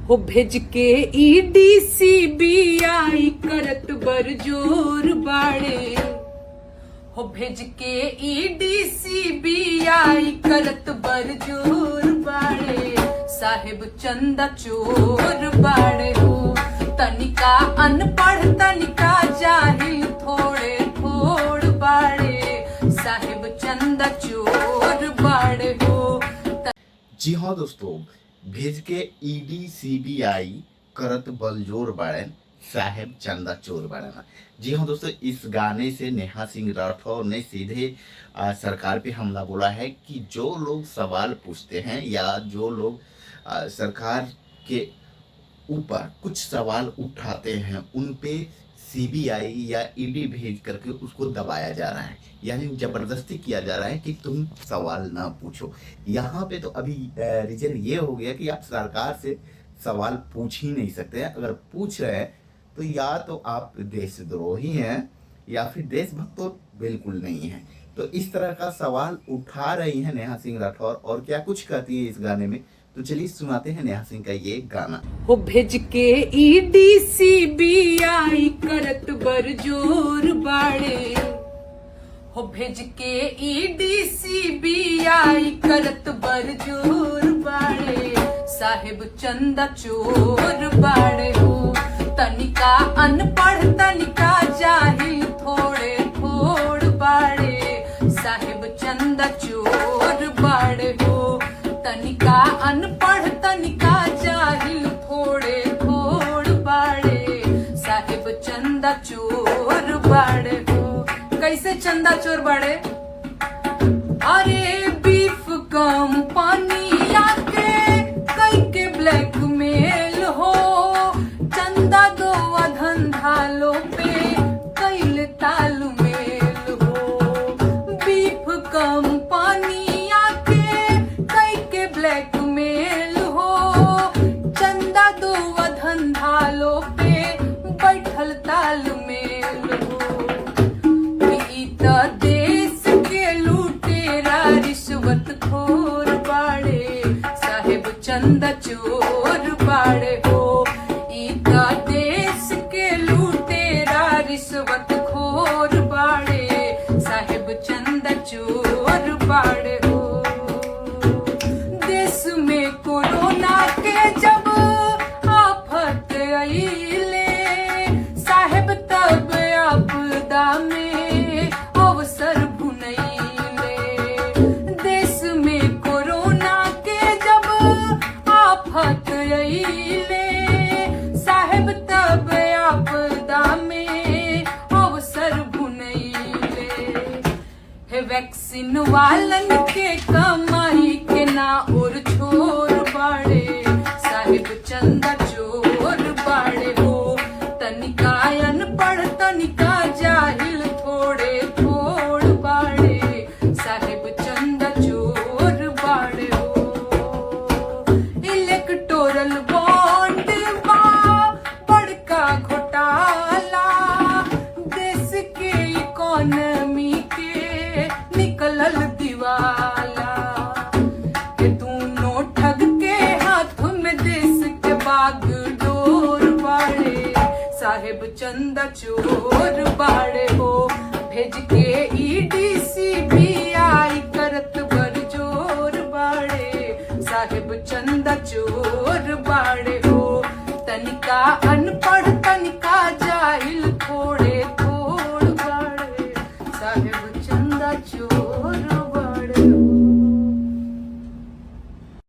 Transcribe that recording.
हो भेज के ईडी सीबीआई करत बरजोर बाड़े। हो भेज के ईडी सीबीआई करत बरजोर बाड़े। साहेब चंदा चोर बाड़े हो। तनिका अनपढ़ तनिका जाहिल थोड़े थोड़ बाड़े। साहेब चंदा चोर बाड़े हो। जी हाँ दोस्तों, भेज के ईडी सीबीआई करत बलजोर बाड़न, साहेब चंदा चोर बाड़न। जी हाँ दोस्तों, इस गाने से नेहा सिंह राठौर ने सीधे सरकार पे हमला बोला है कि जो लोग सवाल पूछते हैं या जो लोग सरकार के ऊपर कुछ सवाल उठाते हैं उन पे सीबीआई या ईडी भेज करके उसको दबाया जा रहा है, यानी जबरदस्ती किया जा रहा है कि तुम सवाल ना पूछो। यहाँ पे तो अभी रीजन ये हो गया कि आप सरकार से सवाल पूछ ही नहीं सकते हैं। अगर पूछ रहे हैं तो या तो आप देशद्रोही हैं या फिर देशभक्त तो बिल्कुल नहीं है। तो इस तरह का सवाल उठा रही है नेहा सिंह राठौर और क्या कुछ कहती है इस गाने में, तो चलिए सुनाते हैं नेहा सिंह का ये गाना। हो भेज के ईडी सीबीआई करत बरजोर बाड़े। हो भेज के ईडी सीबीआई करत बरजोर बाड़े। साहेब चंदा चोर बाड़े हो। तनिका अनपढ़ तनिका जाहिल थोड़े थोड़ बाड़े। साहेब चंदा चोर बाड़े हो। तनिका अनपढ़ तनिका जाहिल थोड़े थोड़ बाड़े। साहेब चंदा चोर बाड़े हो। कैसे चंदा चोर बाड़े? अरे बीफ कंपनी आके कई के ब्लैकमेल हो। चंदा दो धंधा लो पे कैल तालमेल हो। बीफ कंपनी आके कई के ब्लैकमेल हो। चंदा दो धंधा लो पे बैठल तालमेल हो। ई त देश के लुटेरा रिश्वत खोर बाड़े। साहेब चंदा चोर बाड़े हो। ई त देश के लुटेरा रिश्वत खोर बाड़े। साहेब चंदा चोर बाड़े हो। देश में कोरोना के जब आफत आइले। साहेब तब आपदा में अवसर भुनैले। देश में कोरोना के जब आफत आइले। साहेब तब आपदा में अवसर भुनैले। हे वैक्सीन वालन के कमाई के ना और छोर बाड़े। साहेब चंदा चोर बाड़े हो। तनिका अनपढ़ तनिका जाहिल थोड़े थोड़ बाड़े। साहेब चंदा चोर बाड़े हो। इलेक्टोरल बॉन्ड बा बड़का घोटाला। देश के इकोनॉमी के निकलल दिवाला। के दोनों ठग के हाथ में देश के बागडोर बाड़े। साहेब चंदा चोर बाड़े हो। भेज के ईडी सीबीआई करत बरजोर बाड़े। साहेब चंदा चोर बाड़े हो। तनिका अनपढ़